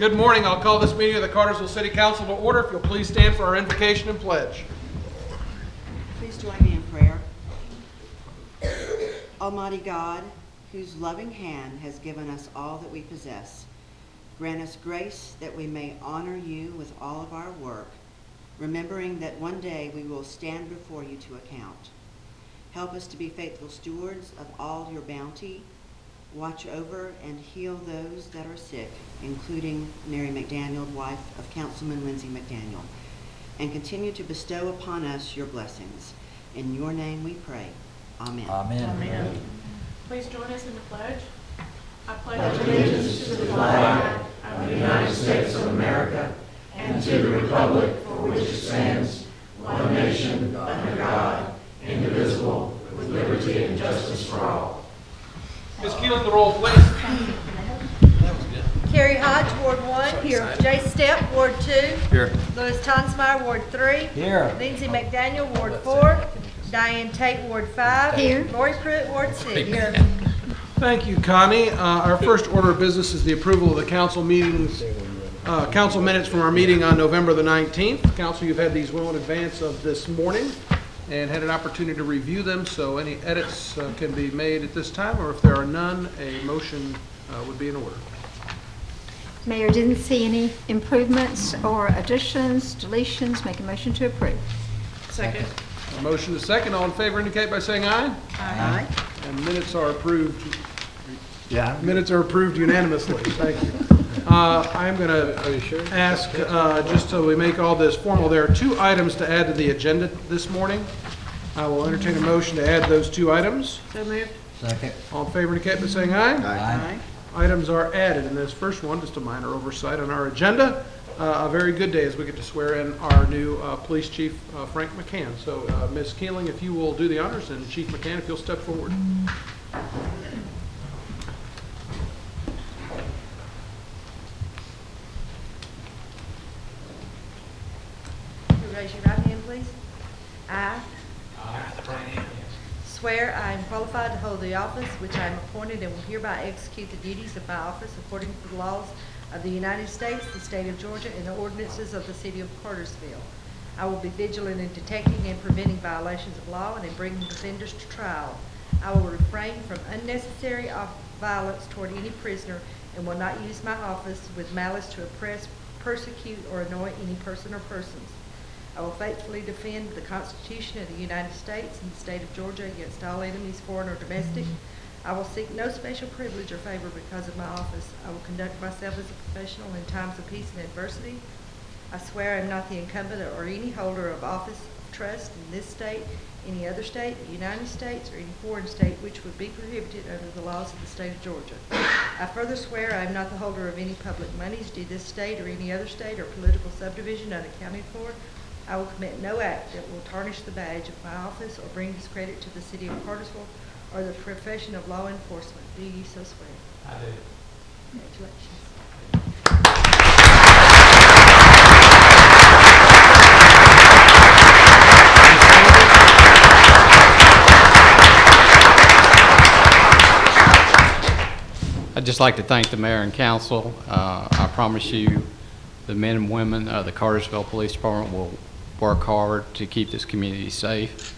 Good morning. I'll call this meeting of the Cartersville City Council to order. If you'll please stand for our invocation and pledge. Please join me in prayer. Almighty God, whose loving hand has given us all that we possess, grant us grace that we may honor you with all of our work, remembering that one day we will stand before you to account. Help us to be faithful stewards of all your bounty. Watch over and heal those that are sick, including Mary McDaniel, wife of Councilman Lindsey McDaniel, and continue to bestow upon us your blessings. In your name we pray. Amen. Amen. Amen. Please join us in the pledge. I pledge allegiance to the flag of the United States of America and to the republic for which it stands, one nation, under God, indivisible, with liberty and justice for all. Ms. Keeling, the roll, please. Carrie Hodge, Ward 1. Here. Jay Stepp, Ward 2. Here. Louis Tonsmeyer, Ward 3. Here. Lindsay McDaniel, Ward 4. Diane Tate, Ward 5. Here. Lori Pruitt, Ward 6. Here. Thank you, Connie. Our first order of business is the approval of the council minutes from our meeting on November the 19th. Council, you've had these well in advance of this morning and had an opportunity to review them, so any edits can be made at this time, or if there are none, a motion would be in order. Mayor, didn't see any improvements or additions, deletions. Make a motion to approve. Second. A motion is second. All in favor indicate by saying aye. Aye. And minutes are approved. Yeah. Minutes are approved unanimously. Thank you. I'm going to ask, just so we make all this formal, there are two items to add to the agenda this morning. I will entertain a motion to add those two items. So moved. Second. All in favor indicate by saying aye. Aye. Items are added, and this first one, just a minor oversight on our agenda. A very good day as we get to swear in our new police chief, Frank McCann. So, Ms. Keeling, if you will do the honors, and Chief McCann, if you'll step forward. Raise your right hand, please. I swear I am qualified to hold the office which I am appointed and will hereby execute the duties of my office according to the laws of the United States, the state of Georgia, and the ordinances of the city of Cartersville. I will be vigilant in detecting and preventing violations of law and in bringing offenders to trial. I will refrain from unnecessary violence toward any prisoner and will not use my office with malice to oppress, persecute, or annoy any person or persons. I will faithfully defend the Constitution of the United States and the state of Georgia against all enemies, foreign or domestic. I will seek no special privilege or favor because of my office. I will conduct myself as a professional in times of peace and adversity. I swear I am not the incumbent or any holder of office of trust in this state, any other state, the United States, or any foreign state which would be prohibited under the laws of the state of Georgia. I further swear I am not the holder of any public monies due this state or any other state or political subdivision unaccounted for. I will commit no act that will tarnish the badge of my office or bring discredit to the city of Cartersville or the profession of law enforcement. Do you so swear? I do. Congratulations. I'd just like to thank the mayor and council. I promise you the men and women of the Cartersville Police Department will work hard to keep this community safe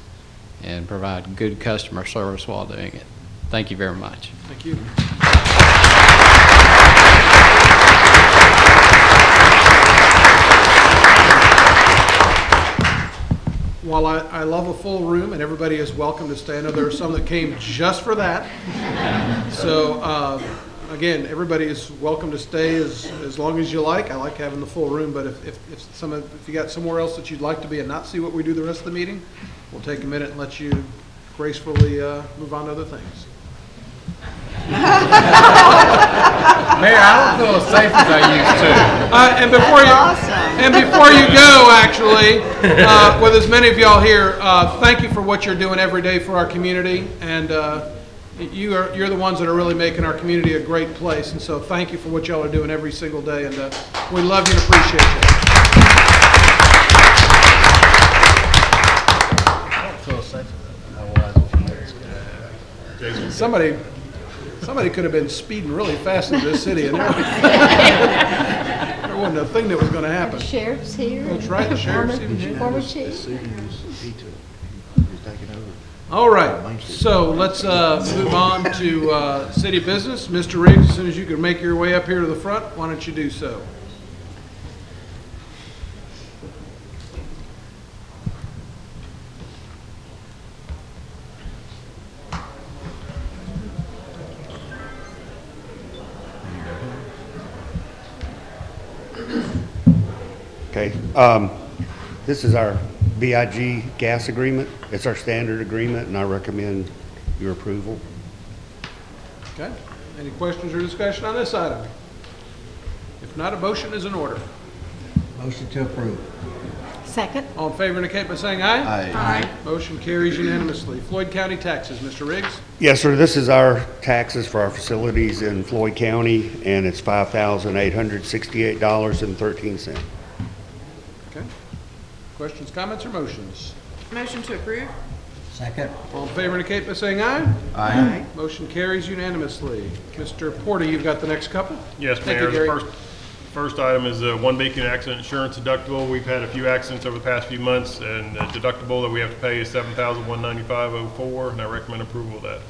and provide good customer service while doing it. Thank you very much. Thank you. While I love a full room and everybody is welcome to stay, I know there are some that came just for that. So again, everybody is welcome to stay as long as you like. I like having the full room, but if you got somewhere else that you'd like to be and not see what we do the rest of the meeting, we'll take a minute and let you gracefully move on to other things. Mayor, I don't feel as safe as I used to. And before you go, actually, with as many of y'all here, thank you for what you're doing every day for our community, and you're the ones that are really making our community a great place. And so, thank you for what y'all are doing every single day, and we love you and appreciate you. I don't feel safe as I was a few minutes ago. Somebody could have been speeding really fast in this city and everything. There wasn't a thing that was gonna happen. The sheriff's here. That's right, the sheriff's Former- even here. Former The chief. city he took, he's taking over. All right, so let's move on to city business. Mr. Riggs, as soon as you can make your way up here to the front, why don't you do so? Okay, this is our BIG gas agreement. It's our standard agreement, and I recommend your approval. Okay, any questions or discussion on this item? If not, a motion is in order. Motion to approve. Second. All in favor indicate by saying aye. Aye. Motion carries unanimously. Floyd County taxes, Mr. Riggs. Yes, sir, this is our taxes for our facilities in Floyd County, and it's $5,868.13. Okay. Questions, comments, or motions? Motion to approve? Second. All in favor indicate by saying aye. Aye. Motion carries unanimously. Mr. Porter, you've got the next couple? Yes, Thank you, Mayor. Gary. The first item is One Beacon Accident Insurance Deductible. We've had a few accidents over the past few months, and the deductible that we have to pay is $7,195.04, and I recommend approval of that.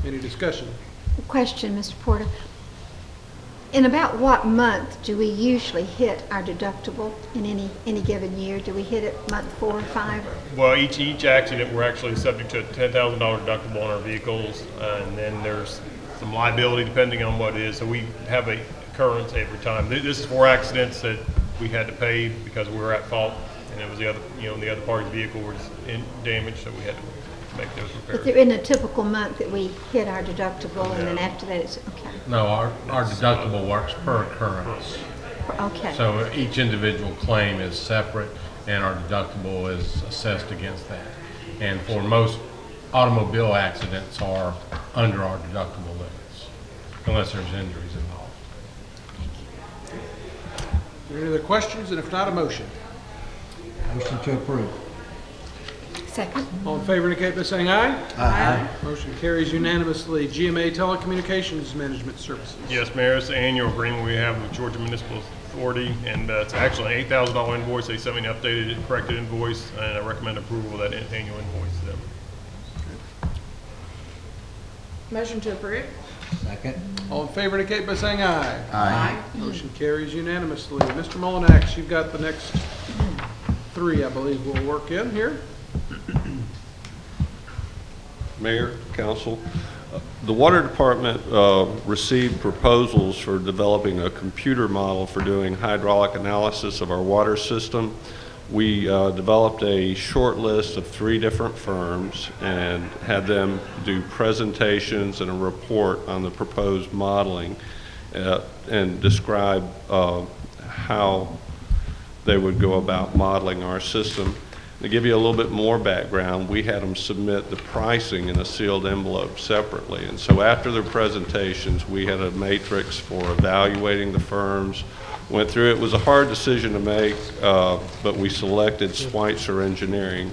Any discussion? Question, Mr. Porter. In about what month do we usually hit our deductible in any given year? Do we hit it month 4 or 5? Well, each accident, we're actually subject to a $10,000 deductible on our vehicles, and then there's some liability depending on what it is. So we have a occurrence every time. This is 4 accidents that we had to pay because we were at fault, and it was the other, the other party's vehicle was damaged, so we had to make those But repairs. there isn't a typical month that we hit our deductible, and then after that it's, okay. No, our deductible works per occurrence. Okay. So each individual claim is separate, and our deductible is assessed against that. And for most automobile accidents are under our deductible limits, unless there's injuries involved. Are there any other questions? And if not, a motion. Motion to approve. Second. All in favor indicate by saying aye. Aye. Motion carries unanimously. GMA Telecommunications Management Services. Yes, Mayor, it's the annual agreement we have with Georgia Municipal Authority, and it's actually an $8,000 invoice. They sent me an updated, corrected invoice, and I recommend approval of that annual invoice to them. Motion to approve? Second. All in favor indicate by saying aye. Aye. Motion carries unanimously. Mr. Molinax, you've got the next 3, I believe, we'll work in here. Mayor, Council, the Water Department received proposals for developing a computer model for doing hydraulic analysis of our water system. We developed a short list of 3 different firms and had them do presentations and a report on the proposed modeling and describe how they would go about modeling our system. To give you a little bit more background, we had them submit the pricing in a sealed envelope separately. And so after their presentations, we had a matrix for evaluating the firms, went through it. It was a hard decision to make, but we selected Schweitzer Engineering.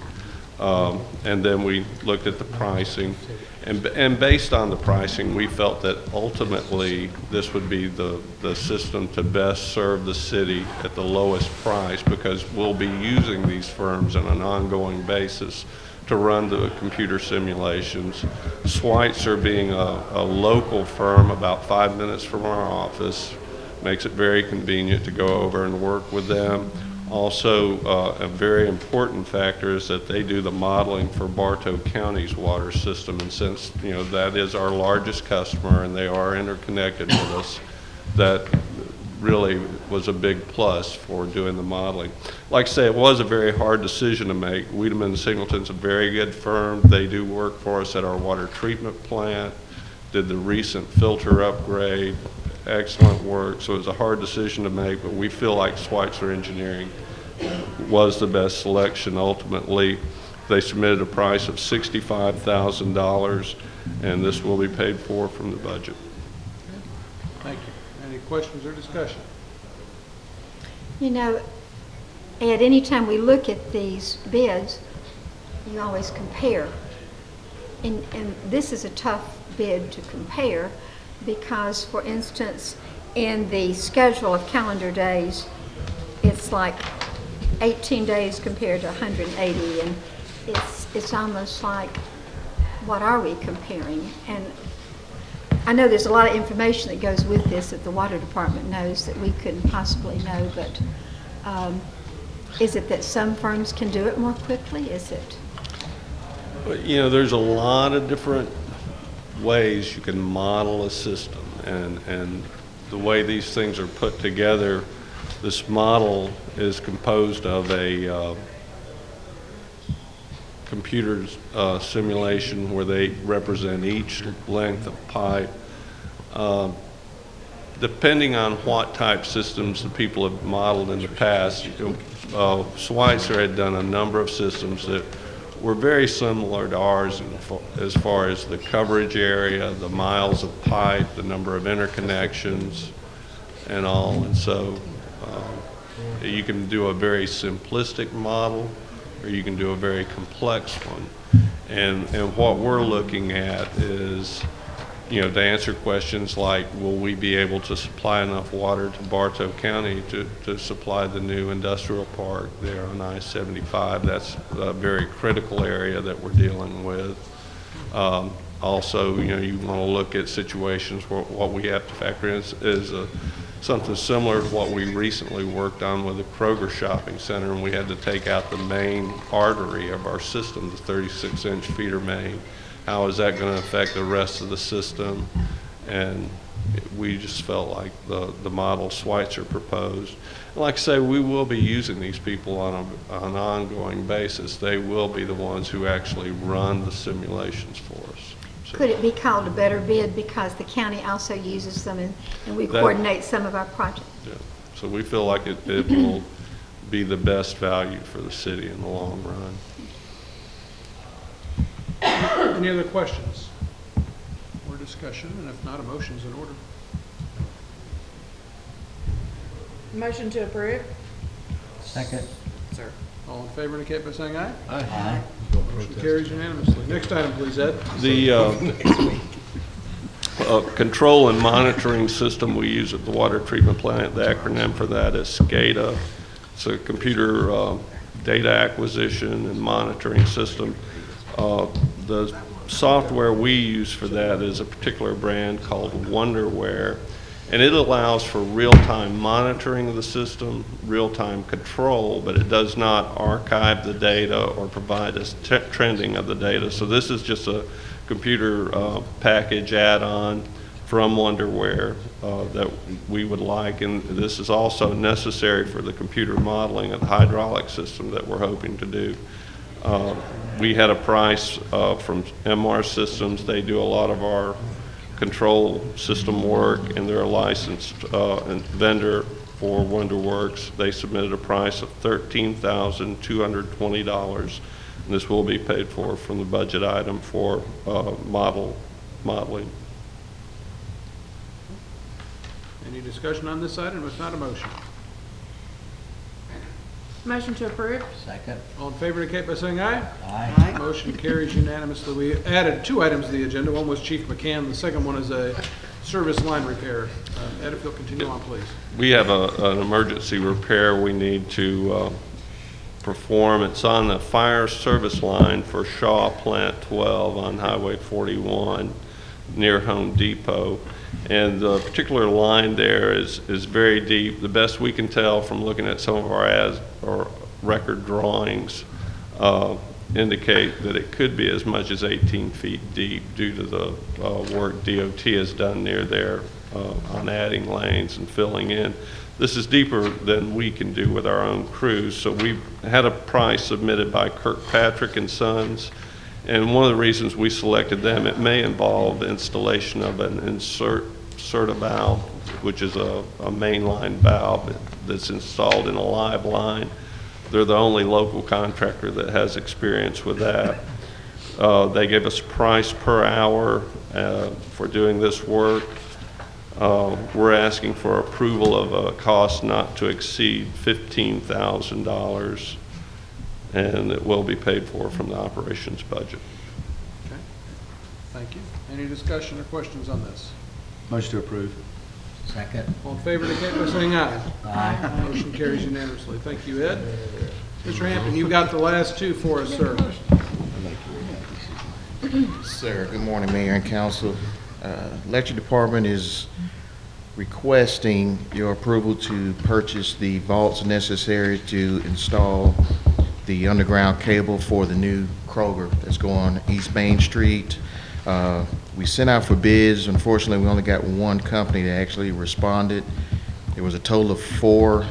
And then we looked at the pricing. And based on the pricing, we felt that ultimately this would be the system to best serve the city at the lowest price, because we'll be using these firms on an ongoing basis to run the computer simulations. Schweitzer, being a local firm about 5 minutes from our office, makes it very convenient to go over and work with them. Also, a very important factor is that they do the modeling for Bartow County's water system, and since that is our largest customer and they are interconnected with us, that really was a big plus for doing the modeling. Like I say, it was a very hard decision to make. Wiedemann Singleton's a very good firm. They do work for us at our water treatment plant, did the recent filter upgrade, excellent work. So it was a hard decision to make, but we feel like Schweitzer Engineering was the best selection ultimately. They submitted a price of $65,000, and this will be paid for from the budget. Thank you. Any questions or discussion? Ed, anytime we look at these bids, you always compare. And this is a tough bid to compare because, for instance, in the schedule of calendar days, it's like 18 days compared to 180, and it's almost like, what are we comparing? And I know there's a lot of information that goes with this that the water department knows that we couldn't possibly know, but is it that some firms can do it more quickly? Is it? You know, there's a lot of different ways you can model a system, and the way these things are put together, this model is composed of a computer simulation where they represent each length of pipe. Depending on what type systems the people have modeled in the past, Schweitzer had done a number of systems that were very similar to ours as far as the coverage area, the miles of pipe, the number of interconnections, and all. And so you can do a very simplistic model, or you can do a very complex one. And what we're looking at is, you know, to answer questions like, will we be able to supply enough water to Bartow County to supply the new industrial park there on I-75? That's a very critical area that we're dealing with. Also, you know, you want to look at situations where what we have to factor in is something similar to what we recently worked on with the Kroger shopping center, and we had to take out the main artery of our system, the 36-inch feeder main. How is that going to affect the rest of the system? And we just felt like the model Schweitzer proposed. And like I say, we will be using these people on an ongoing basis. They will be the ones who actually run the simulations for us. So Could it be called a better bid because the county also uses them and we coordinate some of our projects? yeah. So we feel like it will be the best value for the city in the long run. Any other questions or discussion? And if not, a motion's in order. Motion to approve? Second. Sir. All in favor indicate by saying aye. Aye. Motion carries unanimously. Next item, please, Ed. The control and monitoring system we use at the water treatment plant, the acronym for that is SCADA. It's a computer data acquisition and monitoring system. The software we use for that is a particular brand called Wonderware, and it allows for real-time monitoring of the system, real-time control, but it does not archive the data or provide us trending of the data. So this is just a computer package add-on from Wonderware that we would like, and this is also necessary for the computer modeling of the hydraulic system that we're hoping to do. We had a price from MR Systems. They do a lot of our control system work, and they're a licensed vendor for WonderWorks. They submitted a price of $13,220, and this will be paid for from the budget item for modeling. Any discussion on this item? If not, a motion. Motion to approve? Second. All in favor indicate by saying aye. Aye. Motion carries unanimously. We added 2 items to the agenda. One was Chief McCann. The second one is a service line repair. Ed, if you'll continue on, please. We have an emergency repair we need to perform. It's on the fire service line for Shaw Plant 12 on Highway 41 near Home Depot. And the particular line there is very deep. The best we can tell from looking at some of our record drawings indicate that it could be as much as 18 feet deep due to the work DOT has done near there on adding lanes and filling in. This is deeper than we can do with our own crews, so we've had a price submitted by Kirkpatrick and Sons. And one of the reasons we selected them, it may involve installation of an inserta valve, which is a mainline valve that's installed in a live line. They're the only local contractor that has experience with that. They gave us a price per hour for doing this work. We're asking for approval of a cost not to exceed $15,000. And it will be paid for from the operations budget. Okay. Thank you. Any discussion or questions on this? Motion to approve. Second. All in favor indicate by saying aye. Aye. Motion carries unanimously. Thank you, Ed. Mr. Hampton, you've got the last two for us, sir. Sir, good morning, Mayor and Council. Electric Department is requesting your approval to purchase the vaults necessary to install the underground cable for the new Kroger that's going East Main Street. We sent out for bids. Unfortunately, we only got one company that actually responded. There was a total of 4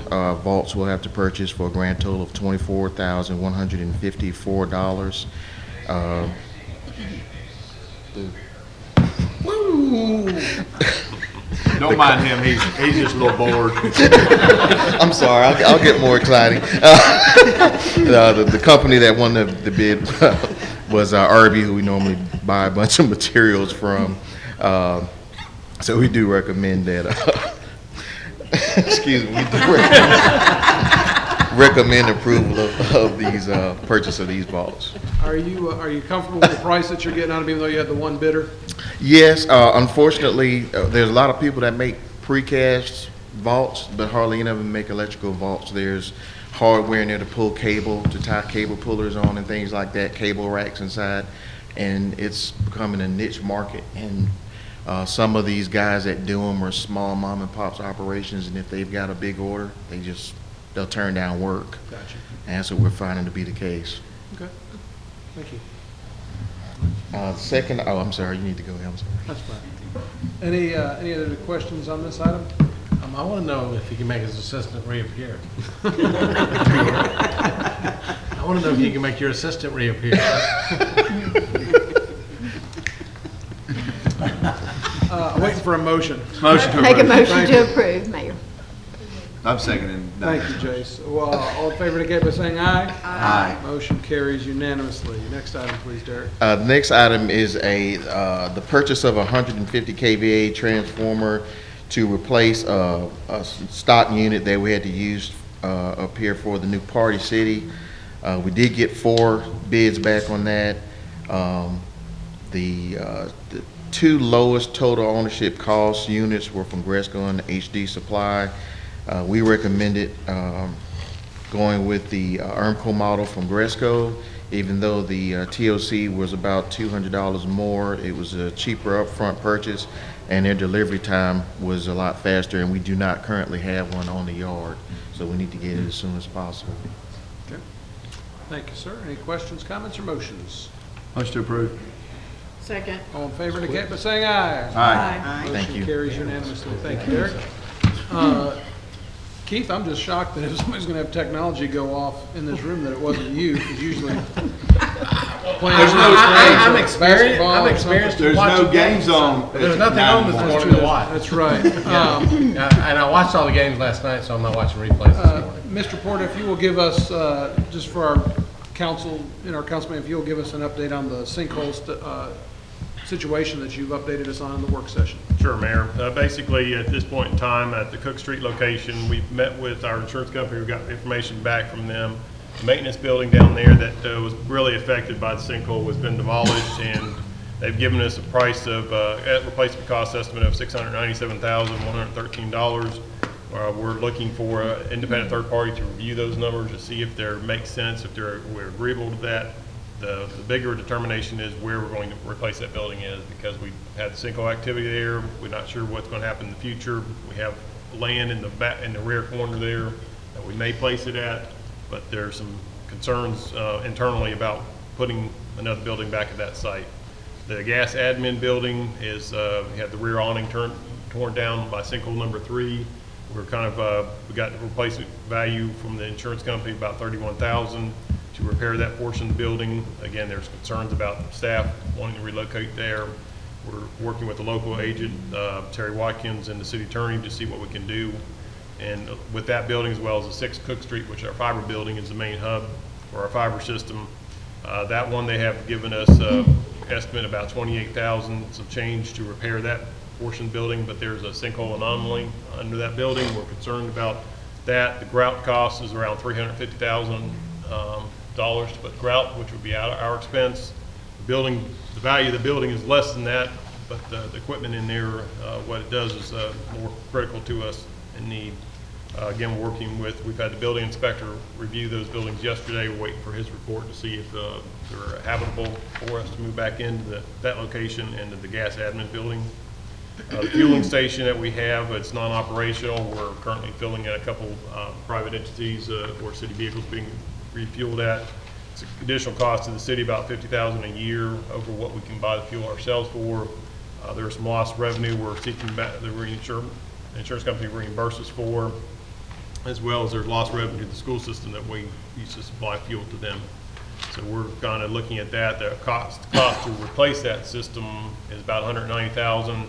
vaults we'll have to purchase for a grand total of $24,154. Don't mind him, he's just a little bored. I'm sorry, I'll get more exciting. The company that won the bid was Arby, who we normally buy a bunch of materials from. So we do recommend that. Excuse me, we do recommend approval of these purchase of these vaults. Are you comfortable with the price that you're getting out of them, even though you had the one bidder? Yes, unfortunately, there's a lot of people that make precast vaults, but hardly any of them make electrical vaults. There's hardware in there to pull cable, to tie cable pullers on and things like that, cable racks inside, and it's becoming a niche market. And some of these guys that do them are small mom and pops operations, and if they've got a big order, they'll turn down work. Gotcha. And that's what we're finding to be the case. Okay, thank you. Second, I'm sorry, you need to go ahead, I'm sorry. That's fine. Any other questions on this item? I want to know if he can make his assistant reappear. I want to know if you can make your assistant reappear. I'm waiting for a motion. Motion to Make a approve. motion to approve, Mayor. I'm seconding that. Thank you, Jace. Well, all in favor indicate by saying aye. Aye. Motion carries unanimously. Next item, please, Derek. The next item is the purchase of a 150 kVA transformer to replace a stock unit that we had to use up here for the new Party City. We did get 4 bids back on that. The 2 lowest total ownership cost units were from Gresco and HD Supply. We recommended going with the ERMCO model from Gresco. Even though the TOC was about $200 more, it was a cheaper upfront purchase, and their delivery time was a lot faster, and we do not currently have one on the yard, so we need to get it as soon as possible. Okay. Thank you, sir. Any questions, comments, or motions? Motion to approve. Second. All in favor indicate by saying aye. Aye. Thank you. Motion carries unanimously. Thank you, Derek. Keith, I'm just shocked that if somebody's going to have technology go off in this room that it wasn't you, because usually I'm experienced. There's no games on. There's nothing on this morning to watch. That's right. And I watched all the games last night, so I'm not watching replays this morning. Mr. Porter, if you will give us, just for our council, our councilman, if you'll give us an update on the sinkhole situation that you've updated us on in the work session. Sure, Mayor. Basically, at this point in time, at the Cook Street location, we've met with our insurance company. We got information back from them. The maintenance building down there that was really affected by the sinkhole has been demolished, and they've given us a price of replacement cost estimate of $697,113. We're looking for an independent third party to review those numbers to see if they make sense, if we're agreeable to that. The bigger determination is where we're going to replace that building is, because we had sinkhole activity there. We're not sure what's going to happen in the future. We have land in the back, in the rear corner there that we may place it at, but there's some concerns internally about putting another building back at that site. The gas admin building is we had the rear awning torn down by sinkhole number 3. We're kind of we got the replacement value from the insurance company about $31,000 to repair that portion of the building. Again, there's concerns about staff wanting to relocate there. We're working with the local agent, Terry Watkins, and the city attorney to see what we can do. And with that building, as well as the 6 Cook Street, which our fiber building is the main hub for our fiber system, that one they have given us estimate about $28,000 some change to repair that portion of the building, but there's a sinkhole anomaly under that building. We're concerned about that. The grout cost is around $350,000 to put grout, which would be out of our expense. The value of the building is less than that, but the equipment in there, what it does is more critical to us and need. Again, we're working with, we've had the building inspector review those buildings yesterday. We're waiting for his report to see if they're habitable for us to move back into that location and to the gas admin building. The fueling station that we have, it's non-operational. We're currently filling at a couple private entities where city vehicles being refueled at. It's an additional cost to the city, about $50,000 a year over what we can buy the fuel ourselves for. There's some lost revenue we're seeking back, the insurance company reimburses for, as well as there's lost revenue to the school system that we used to supply fuel to them. So we're kind of looking at that. The cost to replace that system is about $190,000.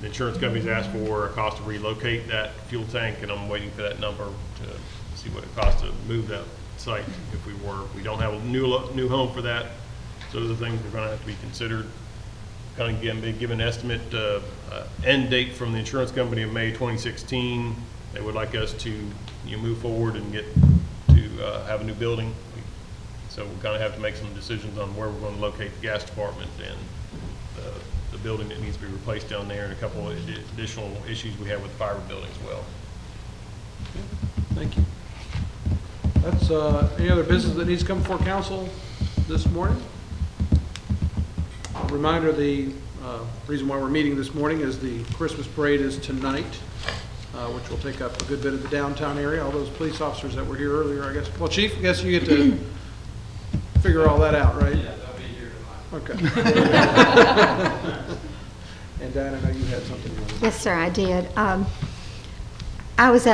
The insurance company's asked for a cost to relocate that fuel tank, and I'm waiting for that number to see what it costs to move that site if we were. We don't have a new home for that. So those are things we're going to have to be considered. Kind of given an estimate end date from the insurance company of May 2016. They would like us to move forward and get to have a new building. So we kind of have to make some decisions on where we're going to locate the gas department and the building that needs to be replaced down there, and a couple of additional issues we have with the fiber building as well. Thank you. That's, any other business that needs to come before council this morning? A reminder, the reason why we're meeting this morning is the Christmas parade is tonight, which will take up a good bit of the downtown area. All those police officers that were here earlier, I guess. Well, Chief, I guess you get to figure all that out, right? Yes, I'll be here tonight. Okay. And Diane, I know you had something you wanted to say. Yes, sir, I did.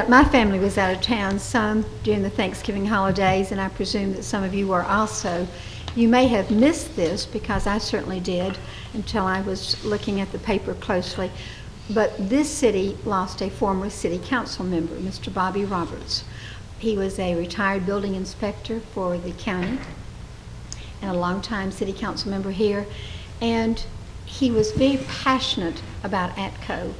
My family was out of town some during the Thanksgiving holidays, and I presume that some of you were also. You may have missed this, because I certainly did until I was looking at the paper closely. But this city lost a former city council member, Mr. Bobby Roberts. He was a retired building inspector for the county and a longtime city council member here. And he was very passionate about ATCO.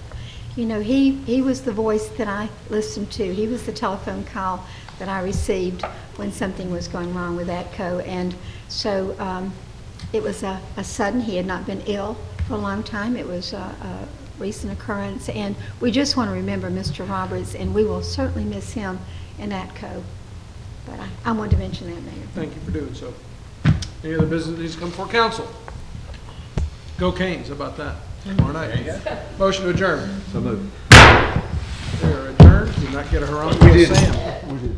You know, he was the voice that I listened to. He was the telephone call that I received when something was going wrong with ATCO. And so it was a sudden. He had not been ill for a long time. It was a recent occurrence. And we just want to remember Mr. Roberts, and we will certainly miss him in ATCO. But I wanted to mention that, Mayor. Thank you for doing so. Any other business that needs to come before council? Go Canes, how about that? Tomorrow night. Motion to adjourn. So moved. They're adjourned. Did not get a harangue. We did. Sam. We did.